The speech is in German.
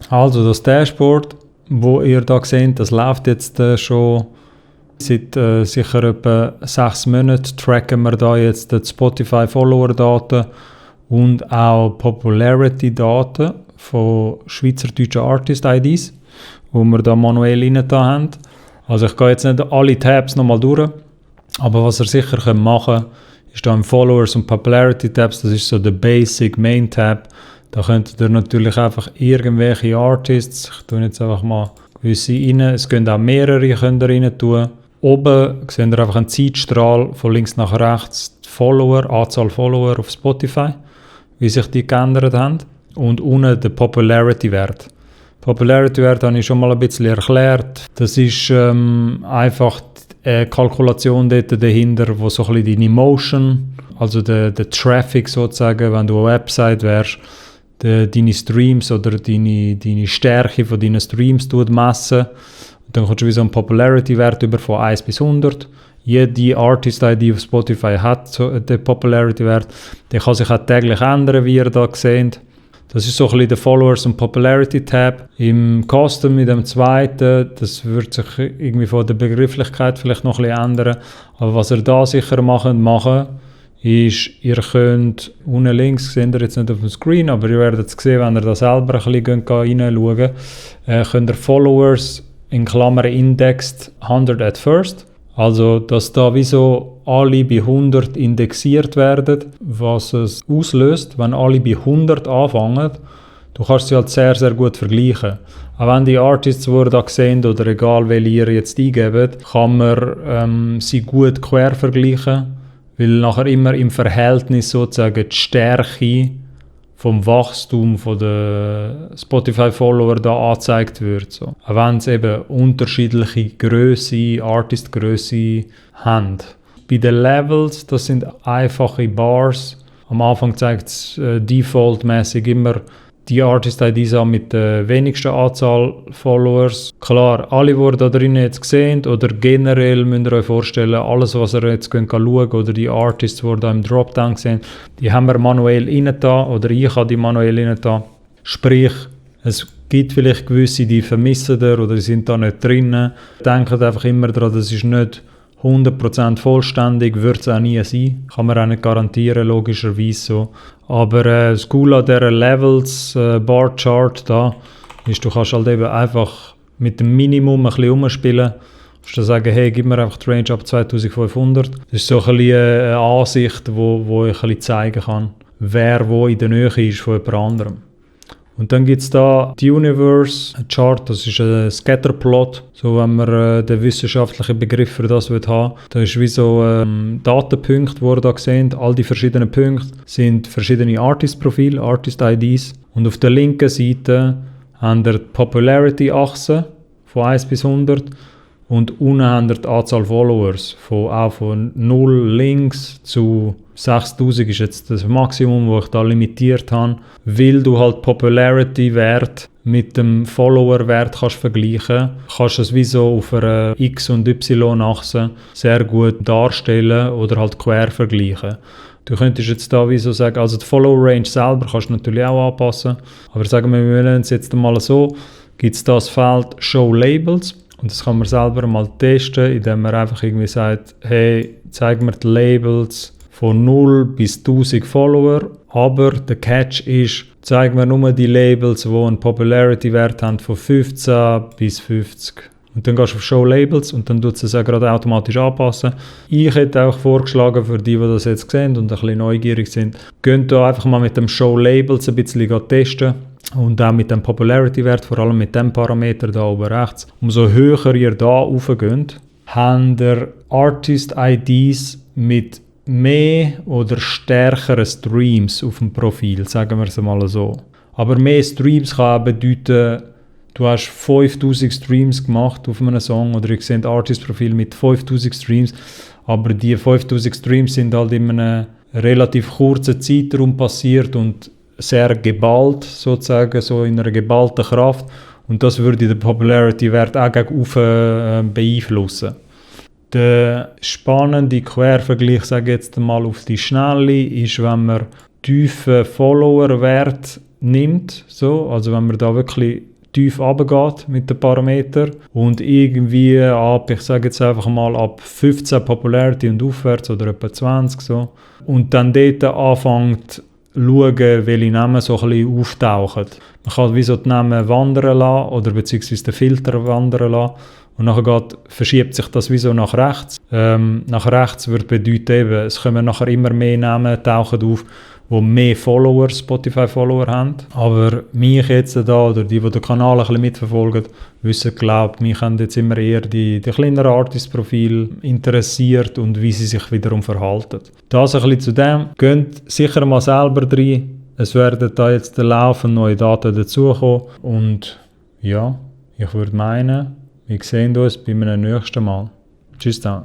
Also das Dashboard, wo ihr da seht, das läuft jetzt schon seit sicher etwa 6 Monaten. Tracken wir da jetzt die Spotify-Follower-Daten und auch Popularity-Daten von schweizerdeutschen Artist-IDs, wo wir da manuell rein haben. Also ich gehe jetzt nicht alle Tabs nochmal durch, aber was ihr sicher machen könnt, ist da im Followers und Popularity Tabs, das ist so der Basic Main Tab. Da könnt ihr natürlich einfach irgendwelche Artists, ich tue jetzt einfach mal gewisse rein, es können auch mehrere könnt ihr rein tun. Oben seht ihr einfach einen Zeitstrahl von links nach rechts, die Follower, Anzahl Follower auf Spotify, wie sich die geändert haben. Und unten der Popularity-Wert. Popularity-Wert habe ich schon mal ein bisschen erklärt. Das ist einfach eine Kalkulation dort dahinter, wo so ein bisschen deine Motion, also der Traffic sozusagen, wenn du eine Website wärst, deine Streams oder deine Stärke von deinen Streams messen. Und dann kommst du wie so einen Popularity-Wert über von 1 bis 100. Jede Artist-ID auf Spotify hat so den Popularity-Wert. Der kann sich auch täglich ändern, wie ihr da seht. Das ist so ein bisschen der Followers- und Popularity-Tab. Im Custom, in dem zweiten, das wird sich irgendwie von der Begrifflichkeit vielleicht noch ein bisschen ändern. Aber was ihr da sicher machen ist, ihr könnt unten links, seht ihr jetzt nicht auf dem Screen, aber ihr werdet es sehen, wenn ihr da selber ein bisschen reinschaut, könnt ihr Followers in Klammern indexed 100 at first. Also, dass da wie so alle bei 100 indexiert werden, was es auslöst, wenn alle bei 100 anfangen. Du kannst sie halt sehr, sehr gut vergleichen. Auch wenn die Artists, die ihr da seht, oder egal welche ihr jetzt eingebt, kann man sie gut quer vergleichen, weil nachher immer im Verhältnis sozusagen die Stärke vom Wachstum der Spotify-Follower da angezeigt wird. So. Auch wenn es eben unterschiedliche Grösse, Artist-Grösse haben. Bei den Levels, das sind einfache Bars. Am Anfang zeigt es defaultmäßig immer die Artist-IDs an mit der wenigsten Anzahl Followers. Klar, alle, die ihr da drinnen jetzt sehen, oder generell müsst ihr euch vorstellen, alles, was ihr jetzt schauen könnt, oder die Artists, die ihr da im Dropdown sehen, die haben wir manuell reingetan, oder ich habe die manuell reingetan. Sprich, es gibt vielleicht gewisse, die vermissen ihr, oder die sind da nicht drinnen. Denkt einfach immer daran, das ist nicht 100% vollständig, wird es auch nie sein. Kann man auch nicht garantieren, logischerweise so. Aber das Coole an dieser Levels Bar Chart da ist, du kannst halt eben einfach mit dem Minimum ein bisschen umspielen. Du kannst dann sagen, hey, gib mir einfach die Range ab 2500. Das ist so ein bisschen eine Ansicht, wo ich ein bisschen zeigen kann, wer wo in der Nähe ist von jemand anderem. Und dann gibt es da die Universe Chart, das ist ein Scatterplot, so wenn man den wissenschaftlichen Begriff für das haben will. Da ist wie so Datenpunkte, die ihr da seht. All die verschiedenen Punkte sind verschiedene Artist-Profile, Artist-IDs. Und auf der linken Seite haben wir die Popularity-Achse von 1 bis 100 und unten haben wir die Anzahl Followers, auch von 0 links zu 6000 ist jetzt das Maximum, das ich da limitiert habe, weil du halt Popularity-Wert mit dem Follower-Wert kannst vergleichen, kannst du es wie so auf einer X- und Y-Achse sehr gut darstellen oder halt quer vergleichen. Du könntest jetzt da wie so sagen, also die Follow-Range selber kannst du natürlich auch anpassen, aber sagen wir wollen es jetzt mal so, gibt es das Feld Show Labels und das kann man selber mal testen, indem man einfach irgendwie sagt, hey, zeig mir die Labels von 0 bis 1000 Follower, aber der Catch ist, zeig mir nur die Labels, die einen Popularity-Wert haben von 15 bis 50. Und dann gehst du auf Show Labels und dann tut es auch gerade automatisch anpassen. Ich hätte auch vorgeschlagen, für die das jetzt sehen und ein bisschen neugierig sind, könnt ihr einfach mal mit dem Show Labels ein bisschen testen und auch mit dem Popularity-Wert, vor allem mit dem Parameter da oben rechts. Umso höher ihr da raufgeht, habt ihr Artist-IDs mit mehr oder stärkere Streams auf dem Profil, sagen wir es mal so. Aber mehr Streams kann auch bedeuten, du hast 5000 Streams gemacht auf einem Song oder ihr seht ein Artist-Profil mit 5000 Streams, aber die 5000 Streams sind halt in einem relativ kurzen Zeitraum passiert und sehr geballt, sozusagen, so in einer geballten Kraft und das würde den Popularity-Wert auch gegen beeinflussen. Der spannende Quervergleich, sage ich jetzt mal auf die Schnelle, ist, wenn man tiefen Follower-Wert nimmt, so, also wenn man da wirklich tief runtergeht mit den Parametern und irgendwie ich sage jetzt einfach mal, ab 15 Popularity und aufwärts oder etwa 20 so. Und dann dort anfängt schauen, welche Namen so ein bisschen auftauchen. Man kann wie so die Namen wandern lassen oder beziehungsweise den Filter wandern lassen. Und nachher verschiebt sich das wie so nach rechts. Nach rechts würde bedeuten eben, es kommen nachher immer mehr Namen tauchen auf, die mehr Follower, Spotify-Follower haben. Aber mich jetzt da, oder die den Kanal ein bisschen mitverfolgen, wissen, glaube mich haben jetzt immer eher die kleineren Artist-Profile interessiert und wie sie sich wiederum verhalten. Das ein bisschen zu dem. Geht sicher mal selber rein. Es werden da jetzt laufend neue Daten dazukommen. Und ja, ich würde meinen, wir sehen uns beim nächsten Mal. Tschüss dann.